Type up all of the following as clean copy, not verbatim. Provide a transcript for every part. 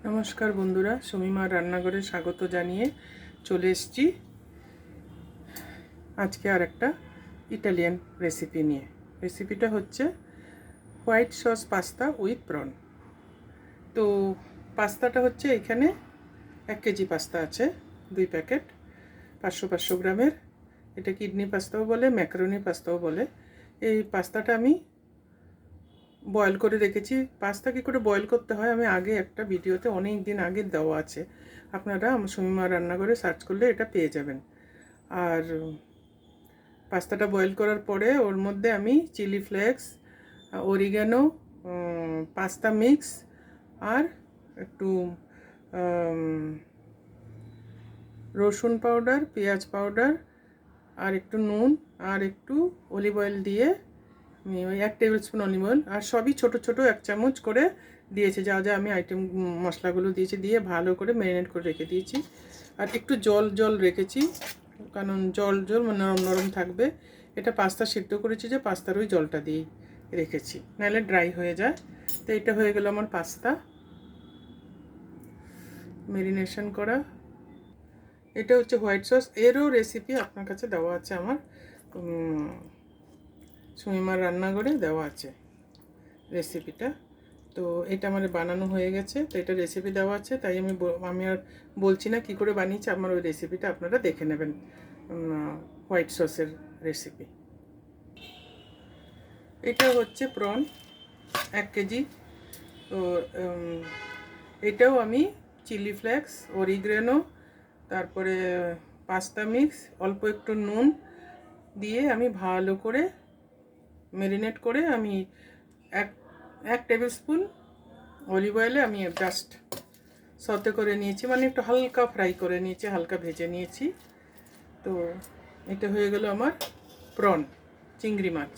নমস্কার বন্ধুরা, সুমিমার রান্নাঘরে স্বাগত জানিয়ে চলে এসেছি আজকে আর একটা ইটালিয়ান রেসিপি নিয়ে। রেসিপিটা হচ্ছে white sauce pasta with prawn. তো পাস্তাটা হচ্ছে এখানে 1 কেজি পাস্তা আছে, 2 প্যাকেট, 500 গ্রামের। এটা কিডনি পাস্তাও বলে, ম্যাকারনি পাস্তাও বলে। এই পাস্তাটা আমি বয়েল করে রেখেছি। পাস্তা কী করে বয়েল করতে হয় আমি আগে একটা ভিডিওতে অনেক দিন আগে দেওয়া আছে, আপনারা সুমিমার রান্নাঘরে সার্চ করলে এটা পেয়ে যাবেন। আর পাস্তাটা বয়েল করার পরে ওর মধ্যে আমি chilli flakes, oregano, pasta mix আর একটু রসুন পাউডার, পেঁয়াজ পাউডার আর একটু নুন আর একটু অলিভ অয়েল দিয়ে আমি ওই 1 টেবিল স্পুন অলিভ অয়েল আর সবই ছোটো ছোটো 1 চামচ করে দিয়েছি। যা যা আমি আইটেম মশলাগুলো দিয়েছি দিয়ে ভালো করে ম্যারিনেট করে রেখে দিয়েছি। আর একটু জল রেখেছি, কারণ জল নরম নরম থাকবে। এটা পাস্তা সিদ্ধ করেছি যে পাস্তার ওই জলটা দিয়ে রেখেছি, নাহলে ড্রাই হয়ে যায়। তো এটা হয়ে গেল আমার পাস্তা ম্যারিনেশন করা। এটা হচ্ছে হোয়াইট সস, এরও রেসিপি আপনার কাছে দেওয়া আছে, আমার সুমিমার রান্নাঘরে দেওয়া আছে রেসিপিটা। তো এটা আমার বানানো হয়ে গেছে, তো এটা রেসিপি দেওয়া আছে, তাই আমি আর বলছি না কী করে বানিয়েছি। আমার ওই রেসিপিটা আপনারা দেখে নেবেন, হোয়াইট সসের রেসিপি। এটা হচ্ছে প্রন 1 কেজি। তো এটাও আমি চিলি ফ্লেক্স, অরিগ্যানো, তারপরে পাস্তা মিক্স, অল্প একটু নুন দিয়ে আমি ভালো করে ম্যারিনেট করে আমি এক টেবিল স্পুন অলিভ অয়েলে আমি জাস্ট সতে করে নিয়েছি, মানে একটু হালকা ফ্রাই করে নিয়েছি, হালকা ভেজে নিয়েছি। তো এটা হয়ে গেল আমার প্রন, চিংড়ি মাছ।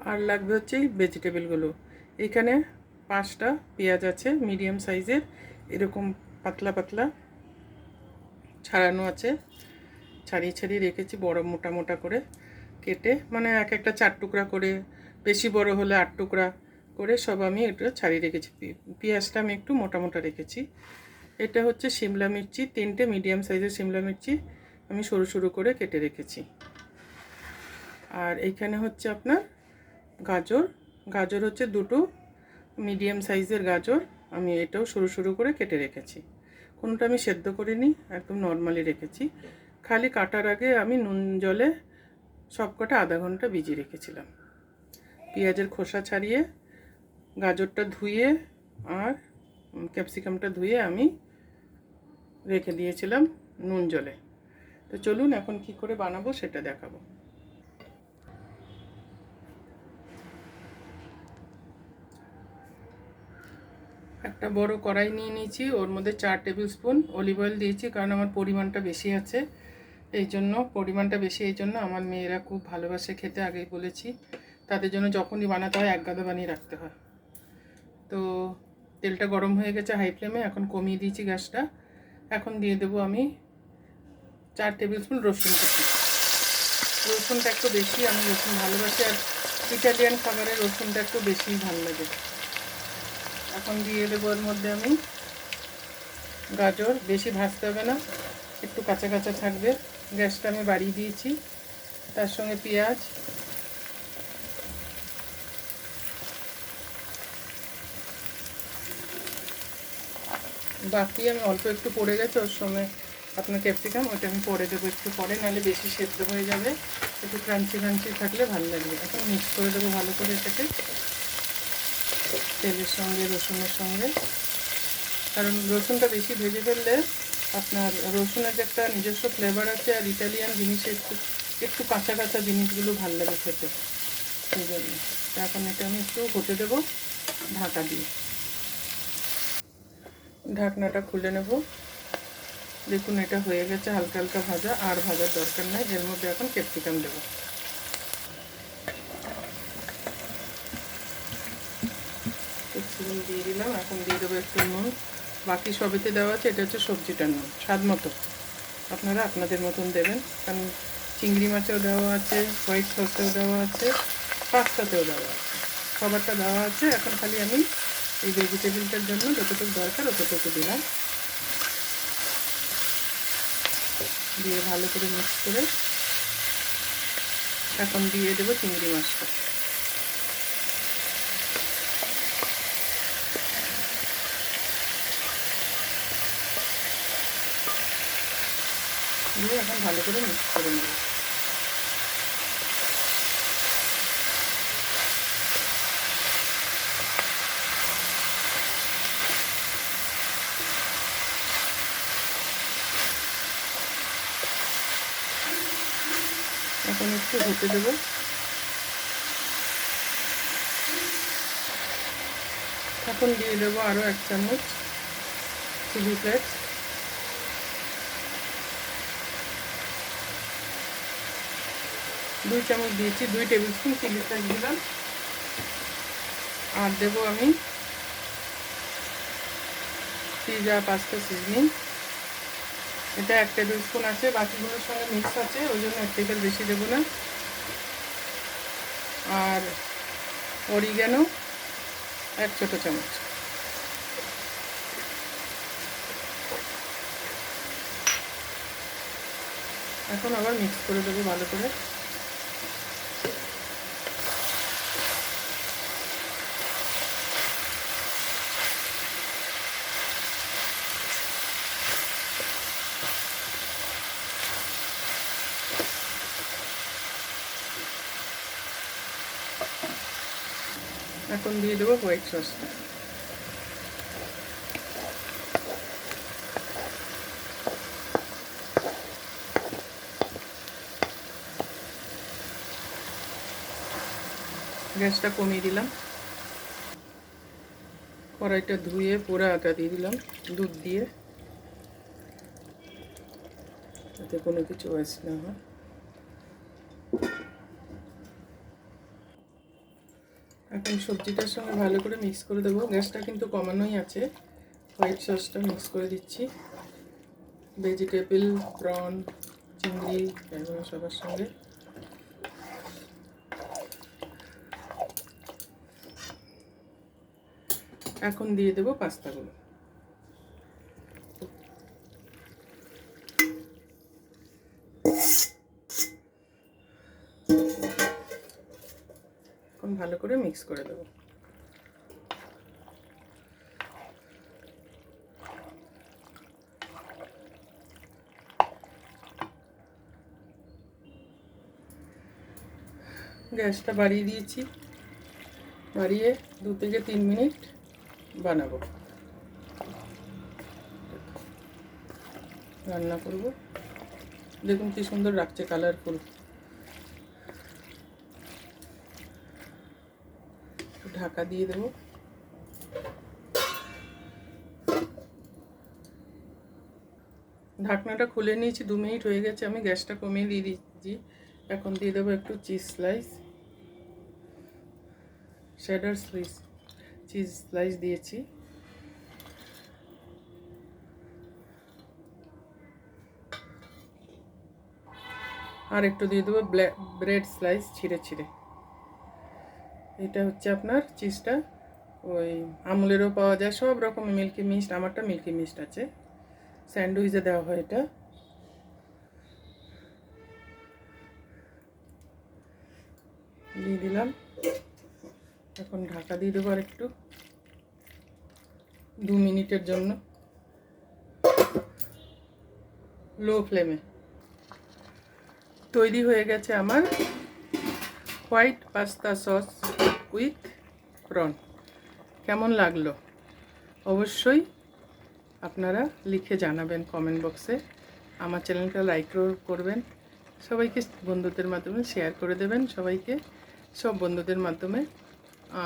আর লাগবে হচ্ছে এই ভেজিটেবলগুলো। এখানে 5টা পেঁয়াজ আছে মিডিয়াম সাইজের, এরকম পাতলা পাতলা ছাড়ানো আছে, ছাড়িয়ে রেখেছি বড় মোটা মোটা করে কেটে, মানে এক একটা 4 টুকরা করে, বেশি বড় হলে 8 টুকরা করে সব আমি এটা ছাড়িয়ে রেখেছি। পেঁয়াজটা আমি একটু মোটা মোটা রেখেছি। এটা হচ্ছে শিমলা মির্চি, 3টে মিডিয়াম সাইজের শিমলা মির্চি আমি সরু সরু করে কেটে রেখেছি। আর এইখানে হচ্ছে আপনার গাজর হচ্ছে 2টো মিডিয়াম সাইজের গাজর, আমি এটাও সরু সরু করে কেটে রেখেছি। কোনোটা আমি সেদ্ধ করিনি, একদম নর্মালি রেখেছি। খালি কাটার আগে আমি নুন জলে সবকটা আধা ঘন্টা ভিজিয়ে রেখেছিলাম। পেঁয়াজের খোসা ছাড়িয়ে, গাজরটা ধুয়ে আর ক্যাপসিকামটা ধুয়ে আমি রেখে দিয়েছিলাম নুন জলে। তো চলুন এখন কি করে বানাবো সেটা দেখাবো। একটা বড় কড়াই নিয়ে নিয়েছি, ওর মধ্যে 4 টেবিল স্পুন অলিভ অয়েল দিয়েছি, কারণ আমার পরিমাণটা বেশি আছে। এই জন্য আমার মেয়েরা খুব ভালোবাসে খেতে, আগেই বলেছি। তাদের জন্য যখনই বানাতে হয় 1 গাদা বানিয়ে রাখতে হয়। তো তেলটা গরম হয়ে গেছে হাই ফ্লেমে, এখন কমিয়ে দিয়েছি গ্যাসটা। এখন দিয়ে দেবো আমি 4 টেবিল স্পুন রসুন কুচি। রসুনটা একটু বেশি, আমি রসুন ভালোবাসি, আর ইটালিয়ান খাবারে রসুনটা একটু বেশিই ভালো লাগে। এখন দিয়ে দেবো এর মধ্যে আমি গাজর, বেশি ভাজতে হবে না, একটু কাঁচা কাঁচা থাকবে। গ্যাসটা আমি বাড়িয়ে দিয়েছি। তার সঙ্গে পেঁয়াজ, বাকি আমি অল্প একটু পড়ে গেছে ওর সঙ্গে আপনার ক্যাপসিকাম, ওটা আমি পরে দেবো একটু পরে, নাহলে বেশি সেদ্ধ হয়ে যাবে। একটু ক্রাঞ্চি থাকলে ভালো লাগবে। এখন মিক্স করে দেবো ভালো করে এটাকে তেলের সঙ্গে, রসুনের সঙ্গে। কারণ রসুনটা বেশি ভেজে ফেললে আপনার রসুনের যে একটা নিজস্ব ফ্লেভার আছে, আর ইটালিয়ান জিনিসে একটু কাঁচা কাঁচা জিনিসগুলো ভালো লাগে খেতে, সেই জন্য। এখন এটা আমি একটু হতে দেবো ঢাকা দিয়ে। ঢাকনাটা খুলে নেব। দেখুন এটা হয়ে গেছে হালকা হালকা ভাজা, আর ভাজার দরকার নেই। এর মধ্যে এখন ক্যাপসিকাম দেবো। ক্যাপসিকাম দিয়ে দিলাম। এখন দিয়ে দেবো একটু নুন, বাকি সবেতে দেওয়া আছে। এটা হচ্ছে সবজিটার নুন, স্বাদ মতো, আপনারা আপনাদের মতন দেবেন। কারণ চিংড়ি মাছেও দেওয়া আছে, হোয়াইট সসেও দেওয়া আছে, পাস্তাতেও দেওয়া আছে, সবারটা দেওয়া আছে। এখন খালি আমি এই ভেজিটেবিলটার জন্য যতটুকু দরকার অতটুকু দিলাম, দিয়ে ভালো করে মিক্স করে এখন দিয়ে দেবো চিংড়ি মাছটা। দিয়ে এখন ভালো করে মিক্স করে নেব। এখন একটু হতে দেবো। এখন দিয়ে দেবো আরও 1 চামচ চিলি ফ্লেক্স, 2 চামচ দিয়েছি, 2 টেবিল স্পুন চিলি ফ্লেক্স দিলাম। আর দেবো আমি পিৎজা পাস্তা সিজনিং, এটা 1 টেবিল স্পুন আছে, বাকিগুলোর সঙ্গে মিক্স আছে, ওই জন্য এর থেকে বেশি দেবো না। আর অরিগ্যানো 1 ছোট চামচ। এখন আবার মিক্স করে দেবো ভালো করে। এখন দিয়ে দেবো হোয়াইট সসটা। গ্যাসটা কমিয়ে দিলাম, কড়াইটা ধুয়ে পুরো আটা দিয়ে দিলাম দুধ দিয়ে, যাতে কোনো কিছু ওয়েস্ট না হয়। এখন সবজিটার সঙ্গে ভালো করে মিক্স করে দেবো, গ্যাসটা কিন্তু কমানোই আছে। হোয়াইট সসটা মিক্স করে দিচ্ছি, ভেজিটেবল, প্রন, চিংড়ি এগুলো সবার সঙ্গে। এখন দিয়ে দেবো পাস্তাগুলো। এখন ভালো করে মিক্স করে দেবো। গ্যাসটা বাড়িয়ে দিয়েছি, বাড়িয়ে 2 থেকে 3 মিনিট বানাবো, রান্না করব। দেখুন কি সুন্দর লাগছে, কালারফুল। ঢাকা দিয়ে দেবো। ঢাকনাটা খুলে নিয়েছি, 2 মিনিট হয়ে গেছে, আমি গ্যাসটা কমিয়ে দিয়ে দিচ্ছি। এখন দিয়ে দেবো একটু cheese slice, cheddar slice, cheese slice দিয়েছি। আর একটু দিয়ে দেবো ব্রেড স্লাইস ছিঁড়ে ছিঁড়ে। এটা হচ্ছে আপনার চিজটা, ওই আমুলেরও পাওয়া যায়, সব রকম মিল্কি মিস্ট, আমারটা মিল্কি মিস্ট আছে, স্যান্ডউইচে দেওয়া হয় এটা। দিয়ে দিলাম, এখন ঢাকা দিয়ে দেবো আর একটু 2 মিনিটের জন্য লো ফ্লেমে। তৈরি হয়ে গেছে আমার white pasta sauce with prawn. কেমন লাগলো অবশ্যই আপনারা লিখে জানাবেন কমেন্ট বক্সে। আমার চ্যানেলটা লাইক করবেন, সবাইকে বন্ধুদের মাধ্যমে শেয়ার করে দেবেন, সবাইকে সব বন্ধুদের মাধ্যমে।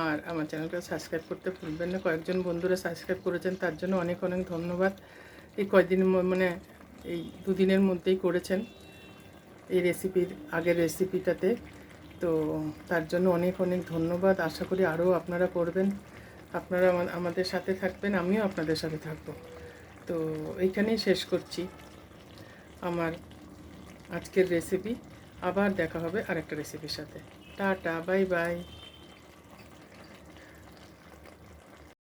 আর আমার চ্যানেলটা সাবস্ক্রাইব করতে ভুলবেন না। কয়েকজন বন্ধুরা সাবস্ক্রাইব করেছেন, তার জন্য অনেক অনেক ধন্যবাদ। এই কয়েকদিন মানে এই 2 দিনের মধ্যেই করেছেন এই রেসিপির আগের রেসিপিটাতে, তো তার জন্য অনেক অনেক ধন্যবাদ। আশা করি আরও আপনারা করবেন, আপনারা আমাদের সাথে থাকবেন, আমিও আপনাদের সাথে থাকবো। তো এইখানেই শেষ করছি আমার আজকের রেসিপি। আবার দেখা হবে আরেকটা রেসিপির সাথে। Tata, bye bye.